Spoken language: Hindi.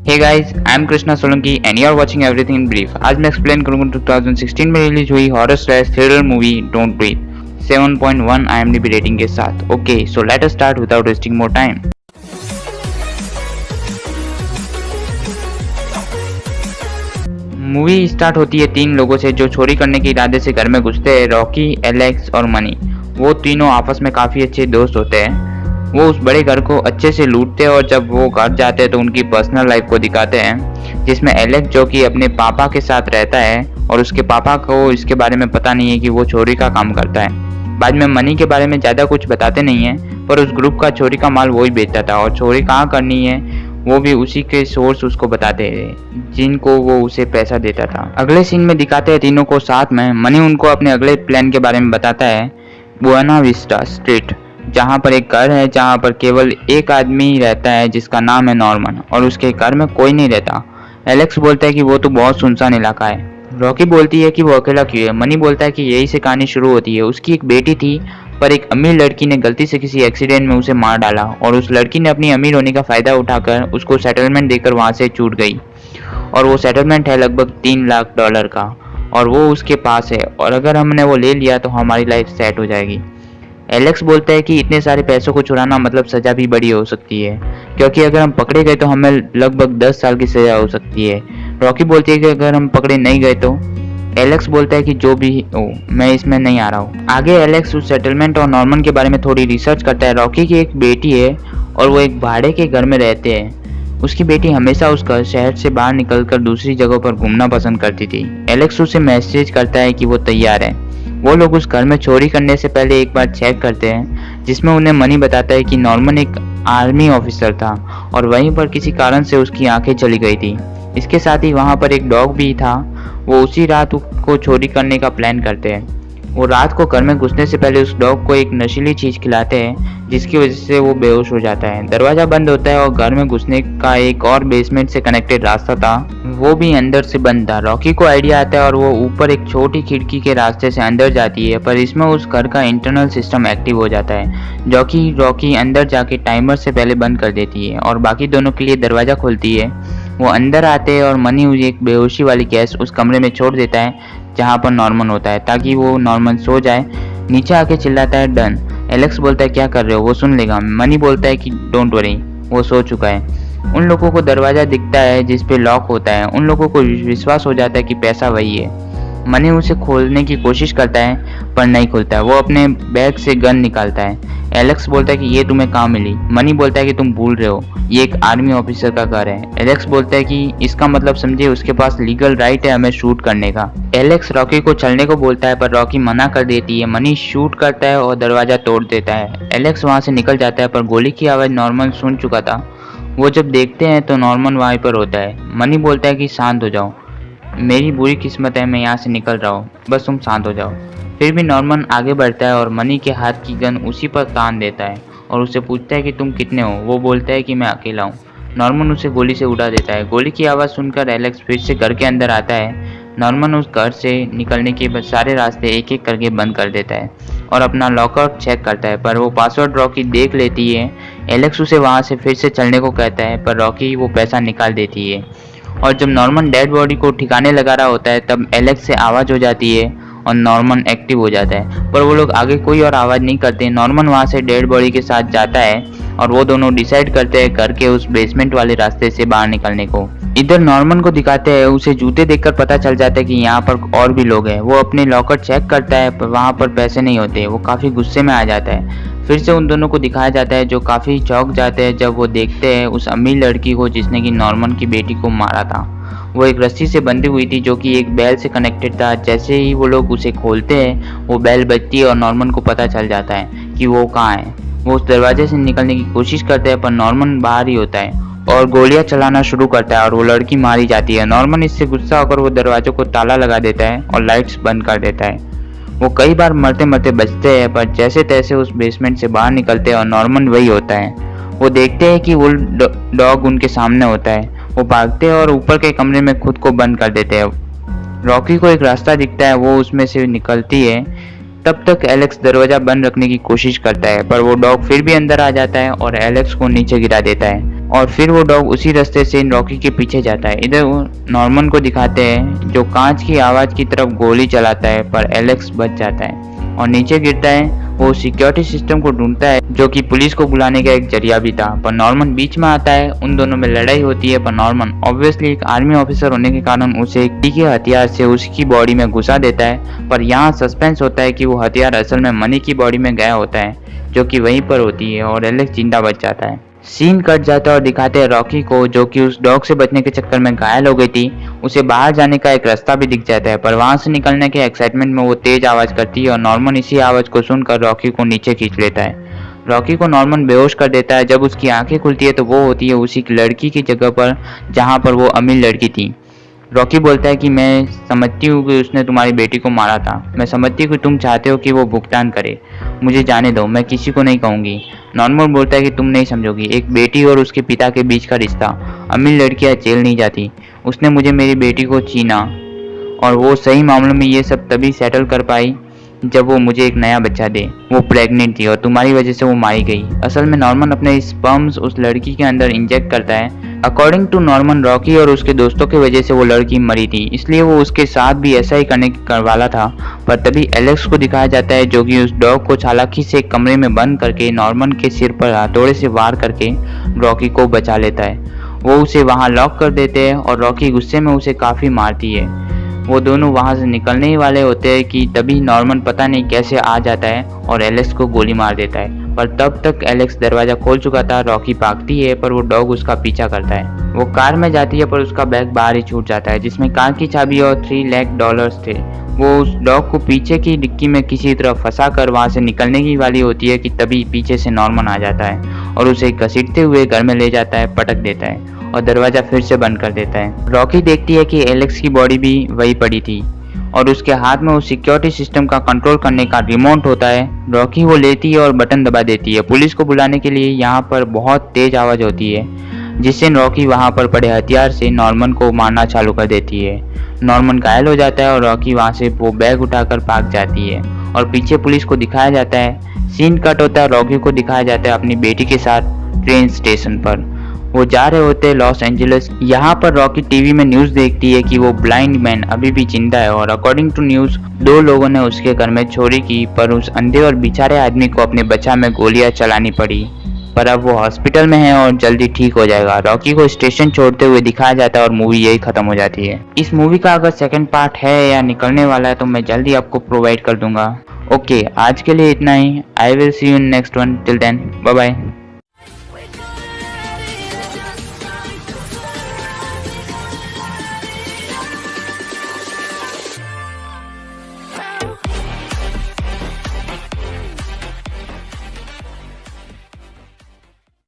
Hey guys, I'm Krishna Solanki and you are watching everything in brief. आज मैं एक्सप्लेन करूंगा 2016 में रिलीज हुई horror slash thriller movie don't breathe 7.1 IMDb rating के साथ। Okay, so let us start without wasting more time. Movie start होती है तीन लोगों से जो चोरी करने के इरादे से घर में घुसते हैं, रॉकी, एलेक्स और मनी। वो तीनों आपस में काफी अच्छे दोस्त होते हैं। वो उस बड़े घर को अच्छे से लूटते हैं और जब वो घर जाते हैं तो उनकी पर्सनल लाइफ को दिखाते हैं, जिसमें एलेक्स जो कि अपने पापा के साथ रहता है और उसके पापा को इसके बारे में पता नहीं है कि वो चोरी का काम करता है। बाद में मनी के बारे में ज़्यादा कुछ बताते नहीं है, पर उस ग्रुप का चोरी का माल वही बेचता था और चोरी कहाँ करनी है वो भी उसी के सोर्स उसको बताते हैं जिनको वो उसे पैसा देता था। अगले सीन में दिखाते हैं तीनों को साथ में। मनी उनको अपने अगले प्लान के बारे में बताता है, बुएना विस्टा स्ट्रीट, जहाँ पर एक घर है जहाँ पर केवल एक आदमी रहता है जिसका नाम है नॉर्मन और उसके घर में कोई नहीं रहता। एलेक्स बोलता है कि वो तो बहुत सुनसान इलाका है। रॉकी बोलती है कि वो अकेला क्यों है। मनी बोलता है कि यही से कहानी शुरू होती है। उसकी एक बेटी थी पर एक अमीर लड़की ने गलती से किसी एक्सीडेंट में उसे मार डाला और उस लड़की ने अपनी अमीर होने का फायदा उठाकर उसको सेटलमेंट देकर वहां से छूट गई और वो सेटलमेंट है लगभग $3 लाख का और वो उसके पास है और अगर हमने वो ले लिया तो हमारी लाइफ सेट हो जाएगी। एलेक्स बोलता है कि इतने सारे पैसों को चुराना मतलब सजा भी बड़ी हो सकती है, क्योंकि अगर हम पकड़े गए तो हमें लगभग 10 साल की सजा हो सकती है। रॉकी बोलती है कि अगर हम पकड़े नहीं गए तो। एलेक्स बोलता है कि जो भी हो मैं इसमें नहीं आ रहा हूँ। आगे एलेक्स उस सेटलमेंट और नॉर्मन के बारे में थोड़ी रिसर्च करता है। रॉकी की एक बेटी है और वो एक भाड़े के घर में रहते हैं। उसकी बेटी हमेशा उस शहर से बाहर निकलकर दूसरी जगह पर घूमना पसंद करती थी। एलेक्स उसे मैसेज करता है कि वो तैयार है। वो लोग उस घर में चोरी करने से पहले एक बार चेक करते हैं, जिसमें उन्हें मनी बताता है कि नॉर्मन एक आर्मी ऑफिसर था और वहीं पर किसी कारण से उसकी आंखें चली गई थी। इसके साथ ही वहां पर एक डॉग भी था। वो उसी रात को चोरी करने का प्लान करते हैं। वो रात को घर में घुसने से पहले उस डॉग को एक नशीली चीज खिलाते हैं जिसकी वजह से वो बेहोश हो जाता है। दरवाजा बंद होता है और घर में घुसने का एक और बेसमेंट से कनेक्टेड रास्ता था, वो भी अंदर से बंद था। रॉकी को आइडिया आता है और वो ऊपर एक छोटी खिड़की के रास्ते से अंदर जाती है, पर इसमें उस घर का इंटरनल सिस्टम एक्टिव हो जाता है जो कि रॉकी अंदर जाके टाइमर से पहले बंद कर देती है और बाकी दोनों के लिए दरवाजा खोलती है। वो अंदर आते हैं और मनी एक बेहोशी वाली गैस उस कमरे में छोड़ देता है जहाँ पर नॉर्मन होता है ताकि वो नॉर्मन सो जाए। नीचे आके चिल्लाता है, डन। एलेक्स बोलता है क्या कर रहे हो, वो सुन लेगा। मनी बोलता है कि डोंट वरी, वो सो चुका है। उन लोगों को दरवाजा दिखता है जिस पे लॉक होता है। उन लोगों को विश्वास हो जाता है कि पैसा वही है। मनी उसे खोलने की कोशिश करता है पर नहीं खुलता है। वो अपने बैग से गन निकालता है। एलेक्स बोलता है कि ये तुम्हें कहाँ मिली। मनी बोलता है कि तुम भूल रहे हो, ये एक आर्मी ऑफिसर का घर है। एलेक्स बोलता है कि इसका मतलब समझे उसके पास लीगल राइट है हमें शूट करने का। एलेक्स रॉकी को चलने को बोलता है पर रॉकी मना कर देती है। मनी शूट करता है और दरवाजा तोड़ देता है। एलेक्स वहां से निकल जाता है पर गोली की आवाज नॉर्मन सुन चुका था। वो जब देखते हैं तो नॉर्मन वहीं पर होता है। मनी बोलता है कि शांत हो जाओ, मेरी बुरी किस्मत है, मैं यहाँ से निकल रहा हूँ, बस तुम शांत हो जाओ। फिर भी नॉर्मन आगे बढ़ता है और मनी के हाथ की गन उसी पर तान देता है और उसे पूछता है कि तुम कितने हो। वो बोलता है कि मैं अकेला हूँ। नॉर्मन उसे गोली से उड़ा देता है। गोली की आवाज़ सुनकर एलेक्स फिर से घर के अंदर आता है। नॉर्मन उस घर से निकलने के बाद सारे रास्ते एक एक करके बंद कर देता है और अपना लॉकआउट चेक करता है, पर वो पासवर्ड रॉकी देख लेती है। एलेक्स उसे वहाँ से फिर से चलने को कहता है पर रॉकी वो पैसा निकाल देती है और जब नॉर्मन डेड बॉडी को ठिकाने लगा रहा होता है तब एलेक्स से आवाज़ हो जाती है और नॉर्मन एक्टिव हो जाता है, पर वो लोग आगे कोई और आवाज़ नहीं करते। नॉर्मन वहाँ से डेड बॉडी के साथ जाता है और वो दोनों डिसाइड करते हैं घर के उस बेसमेंट वाले रास्ते से बाहर निकलने को। इधर नॉर्मन को दिखाते हैं, उसे जूते देखकर पता चल जाता है कि यहाँ पर और भी लोग हैं। वो अपने लॉकर चेक करता है पर वहाँ पर पैसे नहीं होते। वो काफ़ी गुस्से में आ जाता है। फिर से उन दोनों को दिखाया जाता है जो काफ़ी चौंक जाते हैं जब वो देखते हैं उस अमीर लड़की को जिसने कि नॉर्मन की बेटी को मारा था। वो एक रस्सी से बंधी हुई थी जो कि एक बैल से कनेक्टेड था। जैसे ही वो लोग उसे खोलते हैं वो बैल बजती है और नॉर्मन को पता चल जाता है कि वो कहाँ है। वो उस दरवाजे से निकलने की कोशिश करते हैं पर नॉर्मन बाहर ही होता है और गोलियां चलाना शुरू करता है और वो लड़की मारी जाती है। नॉर्मन इससे गुस्सा होकर वो दरवाजों को ताला लगा देता है और लाइट्स बंद कर देता है। वो कई बार मरते मरते बचते हैं पर जैसे तैसे उस बेसमेंट से बाहर निकलते हैं और नॉर्मन वही होता है। वो देखते हैं कि वो डॉग उनके सामने होता है। वो भागते हैं और ऊपर के कमरे में खुद को बंद कर देते हैं। रॉकी को एक रास्ता दिखता है, वो उसमें से निकलती है। तब तक एलेक्स दरवाजा बंद रखने की कोशिश करता है, पर वो डॉग फिर भी अंदर आ जाता है और एलेक्स को नीचे गिरा देता है और फिर वो डॉग उसी रास्ते से रॉकी के पीछे जाता है। इधर वो नॉर्मन को दिखाते हैं जो कांच की आवाज की तरफ गोली चलाता है, पर एलेक्स बच जाता है और नीचे गिरता है। वो सिक्योरिटी सिस्टम को ढूंढता है जो कि पुलिस को बुलाने का एक जरिया भी था, पर नॉर्मन बीच में आता है। उन दोनों में लड़ाई होती है, पर नॉर्मन ऑब्वियसली एक आर्मी ऑफिसर होने के कारण उसे एक तीखे हथियार से उसकी बॉडी में घुसा देता है। पर यहाँ सस्पेंस होता है कि वो हथियार असल में मनी की बॉडी में गया होता है जो कि वहीं पर होती है और एलेक्स जिंदा बच जाता है। सीन कट जाता है और दिखाते हैं रॉकी को जो कि उस डॉग से बचने के चक्कर में घायल हो गई थी। उसे बाहर जाने का एक रास्ता भी दिख जाता है, पर वहां से निकलने के एक्साइटमेंट में वो तेज आवाज करती है और नॉर्मन इसी आवाज को सुनकर रॉकी को नीचे खींच लेता है। रॉकी को नॉर्मन बेहोश कर देता है। जब उसकी आंखें खुलती है तो वो होती है उसी लड़की की जगह पर जहां पर वो अमीर लड़की थी। रॉकी बोलता है कि मैं समझती हूँ कि उसने तुम्हारी बेटी को मारा था। मैं समझती हूँ कि तुम चाहते हो कि वो भुगतान करे। मुझे जाने दो, मैं किसी को नहीं कहूँगी। नॉर्मन बोलता है कि तुम नहीं समझोगी, एक बेटी और उसके पिता के बीच का रिश्ता। अमीर लड़कियाँ जेल नहीं जाती। उसने मुझे मेरी बेटी को छीना और वो सही मामलों में ये सब तभी सेटल कर पाई जब वो मुझे एक नया बच्चा दे। वो प्रेग्नेंट थी और तुम्हारी वजह से वो मारी गई। असल में नॉर्मन अपने स्पर्म्स उस लड़की के अंदर इंजेक्ट करता है। अकॉर्डिंग टू नॉर्मन, रॉकी और उसके दोस्तों की वजह से वो लड़की मरी थी, इसलिए वो उसके साथ भी ऐसा ही करने वाला था। पर तभी एलेक्स को दिखाया जाता है जो कि उस डॉग को चालाकी से एक कमरे में बंद करके नॉर्मन के सिर पर हथौड़े से वार करके रॉकी को बचा लेता है। वो उसे वहां लॉक कर देते हैं और रॉकी गुस्से में उसे काफी मारती है। वो दोनों वहां से निकलने ही वाले होते हैं कि तभी नॉर्मन पता नहीं कैसे आ जाता है और एलेक्स को गोली मार देता है। पर तब तक एलेक्स दरवाजा खोल चुका था। रॉकी भागती है पर वो डॉग उसका पीछा करता है। वो कार में जाती है पर उसका बैग बाहर ही छूट जाता है जिसमें कार की चाबी और $3 लाख थे। वो उस डॉग को पीछे की डिक्की में किसी तरह फंसा कर वहां से निकलने की वाली होती है कि तभी पीछे से नॉर्मन आ जाता है और उसे घसीटते हुए घर में ले जाता है, पटक देता है और दरवाजा फिर से बंद कर देता है। रॉकी देखती है कि एलेक्स की बॉडी भी वही पड़ी थी और उसके हाथ में उस सिक्योरिटी सिस्टम का कंट्रोल करने का रिमोट होता है। रॉकी वो लेती है और बटन दबा देती है। पुलिस को बुलाने के लिए यहाँ पर बहुत तेज आवाज होती है जिससे रॉकी वहाँ पर पड़े हथियार से नॉर्मन को मारना चालू कर देती है। नॉर्मन घायल हो जाता है और रॉकी वहाँ से वो बैग उठाकर भाग जाती है और पीछे पुलिस को दिखाया जाता है। सीन कट होता है, रॉकी को दिखाया जाता है अपनी बेटी के साथ ट्रेन स्टेशन पर। वो जा रहे होते हैं लॉस एंजलिस। यहाँ पर रॉकी टीवी में न्यूज देखती है कि वो ब्लाइंड मैन अभी भी जिंदा है और अकॉर्डिंग टू न्यूज 2 लोगों ने उसके घर में चोरी की, पर उस अंधे और बेचारे आदमी को अपने बच्चा में गोलियां चलानी पड़ी। पर अब वो हॉस्पिटल में है और जल्दी ठीक हो जाएगा। रॉकी को स्टेशन छोड़ते हुए दिखाया जाता है और मूवी यही खत्म हो जाती है। इस मूवी का अगर सेकंड पार्ट है या निकलने वाला है तो मैं जल्दी आपको प्रोवाइड कर दूंगा। ओके, आज के लिए इतना ही। I will see you in next one. Till then, bye bye.